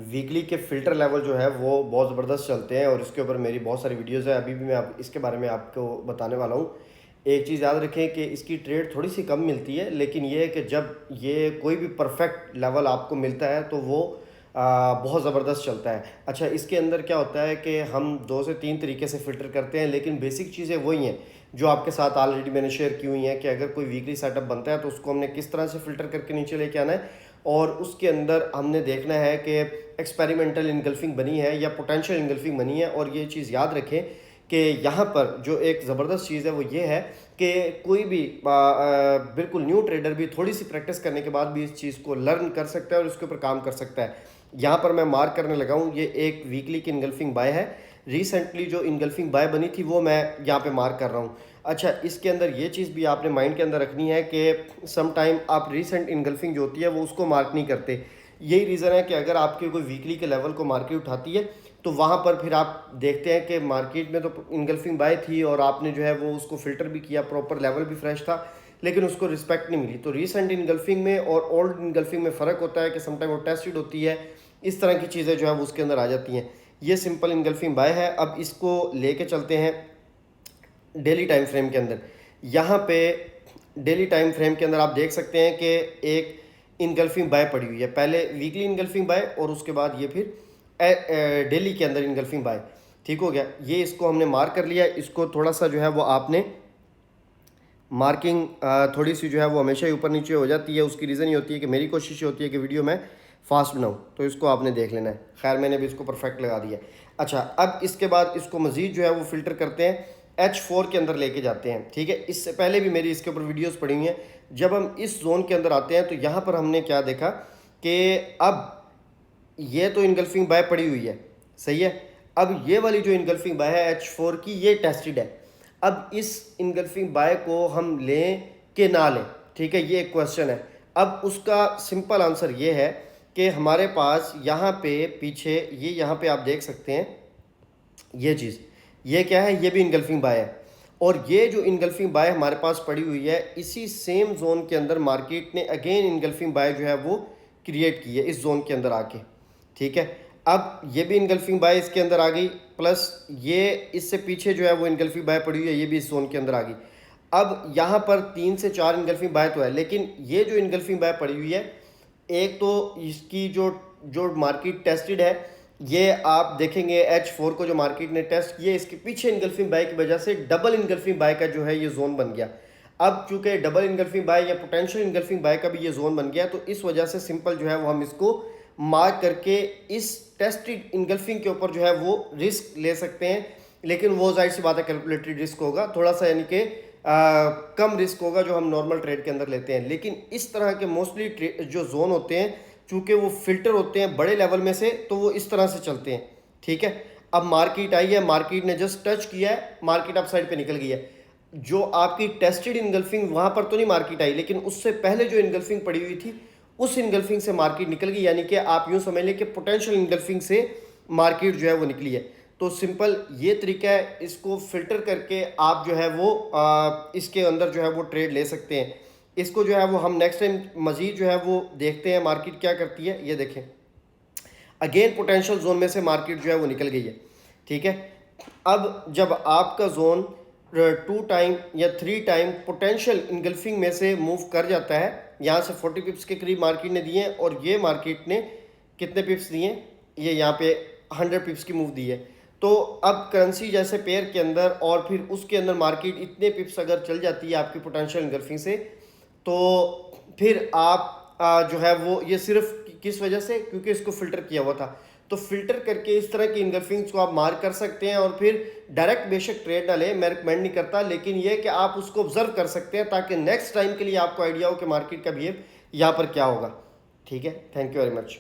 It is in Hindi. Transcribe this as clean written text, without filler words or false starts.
वीकली के फ़िल्टर लेवल जो है वो बहुत ज़बरदस्त चलते हैं और इसके ऊपर मेरी बहुत सारी वीडियोज़ है। अभी भी मैं आप इसके बारे में आपको बताने वाला हूँ। एक चीज़ याद रखें कि इसकी ट्रेड थोड़ी सी कम मिलती है, लेकिन ये है कि जब ये कोई भी परफेक्ट लेवल आपको मिलता है तो वो बहुत ज़बरदस्त चलता है। अच्छा, इसके अंदर क्या होता है कि हम 2 से 3 तरीके से फ़िल्टर करते हैं, लेकिन बेसिक चीज़ें वही हैं जो आपके साथ ऑलरेडी मैंने शेयर की हुई हैं कि अगर कोई वीकली सेटअप बनता है तो उसको हमने किस तरह से फ़िल्टर करके नीचे लेके आना है, और उसके अंदर हमने देखना है कि एक्सपेरिमेंटल इनगल्फिंग बनी है या पोटेंशियल इनगल्फिंग बनी है। और ये चीज़ याद रखें कि यहाँ पर जो एक ज़बरदस्त चीज़ है वो ये है कि कोई भी बिल्कुल न्यू ट्रेडर भी थोड़ी सी प्रैक्टिस करने के बाद भी इस चीज़ को लर्न कर सकता है और इसके ऊपर काम कर सकता है। यहाँ पर मैं मार्क करने लगा हूँ, ये एक वीकली की इनगल्फिंग बाय है। रिसेंटली जो इनगल्फिंग बाय बनी थी वो मैं यहाँ पे मार्क कर रहा हूँ। अच्छा, इसके अंदर ये चीज़ भी आपने माइंड के अंदर रखनी है कि सम टाइम आप रिसेंट इनगल्फिंग जो होती है वो उसको मार्क नहीं करते। यही रीज़न है कि अगर आपके कोई वीकली के लेवल को मार्केट उठाती है तो वहाँ पर फिर आप देखते हैं कि मार्केट में तो इनगल्फिंग बाय थी और आपने जो है वो उसको फ़िल्टर भी किया, प्रॉपर लेवल भी फ्रेश था, लेकिन उसको रिस्पेक्ट नहीं मिली। तो रिसेंट इनगल्फिंग में और ओल्ड इनगल्फिंग में फ़र्क होता है कि समटाइम वो टेस्टेड होती है, इस तरह की चीज़ें जो है वो उसके अंदर आ जाती हैं। ये सिंपल इनगल्फिंग बाय है। अब इसको लेके चलते हैं डेली टाइम फ्रेम के अंदर। यहाँ पे डेली टाइम फ्रेम के अंदर आप देख सकते हैं कि एक इनगल्फिंग बाय पड़ी हुई है। पहले वीकली इनगल्फिंग बाय और उसके बाद ये फिर डेली के अंदर इनगल्फिंग बाय। ठीक हो गया, ये इसको हमने मार्क कर लिया। इसको थोड़ा सा जो है वो आपने मार्किंग थोड़ी सी जो है वो हमेशा ही ऊपर नीचे हो जाती है। उसकी रीज़न ये होती है कि मेरी कोशिश ये होती है कि वीडियो में फास्ट बनाऊँ, तो इसको आपने देख लेना है। खैर, मैंने भी इसको परफेक्ट लगा दिया। अच्छा, अब इसके बाद इसको मज़ीद जो है वो फ़िल्टर करते हैं, H4 के अंदर लेके जाते हैं। ठीक है, इससे पहले भी मेरी इसके ऊपर वीडियोस पड़ी हुई हैं। जब हम इस जोन के अंदर आते हैं तो यहाँ पर हमने क्या देखा कि अब ये तो इनगल्फिंग बाय पड़ी हुई है, सही है। अब ये वाली जो इनगल्फिंग बाय है H4 की, ये टेस्टेड है। अब इस इनगल्फिंग बाय को हम लें कि ना लें, ठीक है, ये एक क्वेश्चन है। अब उसका सिंपल आंसर ये है कि हमारे पास यहाँ पे पीछे ये यहाँ पे आप देख सकते हैं ये चीज़, ये क्या है, ये भी इनगल्फिंग बाय है। और ये जो इनगल्फिंग बाय हमारे पास पड़ी हुई है, इसी सेम जोन के अंदर मार्केट ने अगेन इनगल्फिंग बाय जो है वो क्रिएट की है इस जोन के अंदर आके। ठीक है, अब ये भी इनगल्फिंग बाय इसके अंदर आ गई, प्लस ये इससे पीछे जो है वो इनगल्फिंग बाय पड़ी हुई है, ये भी इस जोन के अंदर आ गई। अब यहाँ पर 3 से 4 इनगल्फिंग बाय तो है, लेकिन ये जो इनगल्फिंग बाय पड़ी हुई है, एक तो इसकी जो जो मार्केट टेस्टेड है, ये आप देखेंगे H4 को जो मार्केट ने टेस्ट किया, इसके पीछे इनगल्फिंग बाय की वजह से डबल इनगल्फिंग बाय का जो है ये जोन बन गया। अब चूंकि डबल इनगल्फिंग बाय या पोटेंशियल इनगल्फिंग बाय का भी ये जोन बन गया, तो इस वजह से सिंपल जो है वो हम इसको मार्क करके इस टेस्टेड इनगल्फिंग के ऊपर जो है वो रिस्क ले सकते हैं। लेकिन वो जाहिर सी बात है कैलकुलेटेड रिस्क होगा, थोड़ा सा, यानी कि कम रिस्क होगा जो हम नॉर्मल ट्रेड के अंदर लेते हैं। लेकिन इस तरह के मोस्टली जो जोन होते हैं, चूंकि वो फिल्टर होते हैं बड़े लेवल में से, तो वो इस तरह से चलते हैं। ठीक है, अब मार्केट आई है, मार्केट ने जस्ट टच किया है, मार्केट अप साइड पे निकल गई है। जो आपकी टेस्टेड इनगल्फिंग, वहां पर तो नहीं मार्केट आई, लेकिन उससे पहले जो इनगल्फिंग पड़ी हुई थी उस इनगल्फिंग से मार्केट निकल गई, यानी कि आप यूं समझ लें कि पोटेंशियल इनगल्फिंग से मार्केट जो है वो निकली है। तो सिंपल ये तरीका है, इसको फिल्टर करके आप जो है वो इसके अंदर जो है वो ट्रेड ले सकते हैं। इसको जो है वो हम नेक्स्ट टाइम मजीद जो है वो देखते हैं मार्केट क्या करती है। ये देखें, अगेन पोटेंशियल जोन में से मार्केट जो है वो निकल गई है। ठीक है, अब जब आपका जोन 2 टाइम या 3 टाइम पोटेंशियल इनगल्फिंग में से मूव कर जाता है, यहाँ से 40 पिप्स के करीब मार्केट ने दिए हैं और ये मार्केट ने कितने पिप्स दिए हैं, ये यहाँ पे 100 पिप्स की मूव दी है। तो अब करेंसी जैसे पेयर के अंदर और फिर उसके अंदर मार्केट इतने पिप्स अगर चल जाती है आपकी पोटेंशियल इनगल्फिंग से, तो फिर आप जो है वो, ये सिर्फ किस वजह से, क्योंकि इसको फिल्टर किया हुआ था। तो फिल्टर करके इस तरह की इनगल्फिंग्स को आप मार्क कर सकते हैं और फिर डायरेक्ट बेशक ट्रेड ना लें, मैं रिकमेंड नहीं करता, लेकिन ये कि आप उसको ऑब्जर्व कर सकते हैं ताकि नेक्स्ट टाइम के लिए आपको आइडिया हो कि मार्केट का बिहेव यहाँ पर क्या होगा। ठीक है, थैंक यू वेरी मच।